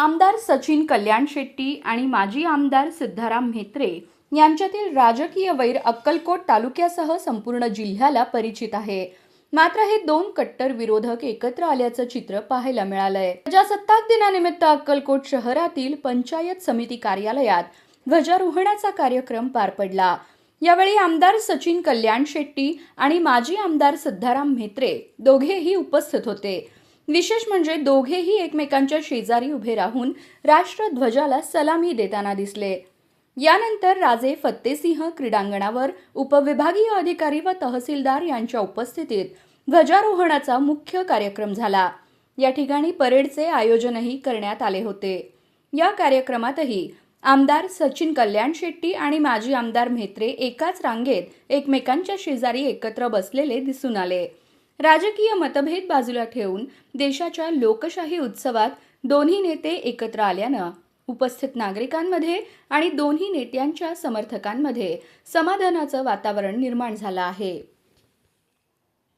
आमदार सचिन कल्याण शेट्टी आणि माजी आमदार सिद्धाराम म्हेत्रे यांच्यातील राजकीय वैर अक्कलकोट तालुक्यासह संपूर्ण जिल्ह्याला परिचित आहे. मात्र हे दोन कट्टर विरोधक एकत्र आल्याचं चित्र पाहायला मिळालंय. प्रजासत्ताक दिनानिमित्त अक्कलकोट शहरातील पंचायत समिती कार्यालयात ध्वजारोहणाचा कार्यक्रम पार पडला. यावेळी आमदार सचिन कल्याण शेट्टी आणि माजी आमदार सिद्धाराम म्हेत्रे दोघेही उपस्थित होते. विशेष म्हणजे दोघेही एकमेकांच्या शेजारी उभे राहून राष्ट्रध्वजाला सलामी देताना दिसले. यानंतर राजे फत्तेसिंह क्रीडांगणावर उपविभागीय अधिकारी व तहसीलदार यांच्या उपस्थितीत ध्वजारोहणाचा मुख्य कार्यक्रम झाला. या ठिकाणी परेडचे आयोजनही करण्यात आले होते. या कार्यक्रमातही आमदार सचिन कल्याण शेट्टी आणि माजी आमदार म्हेत्रे एकाच रांगेत एकमेकांच्या शेजारी एकत्र बसलेले दिसून आले. राजकीय मतभेद बाजूला ठेवून देशाच्या लोकशाही उत्सवात दोन्ही नेते एकत्र आल्यानं उपस्थित नागरिकांमध्ये आणि दोन्ही नेत्यांच्या समर्थकांमध्ये समाधानाचं वातावरण निर्माण झालं आहे.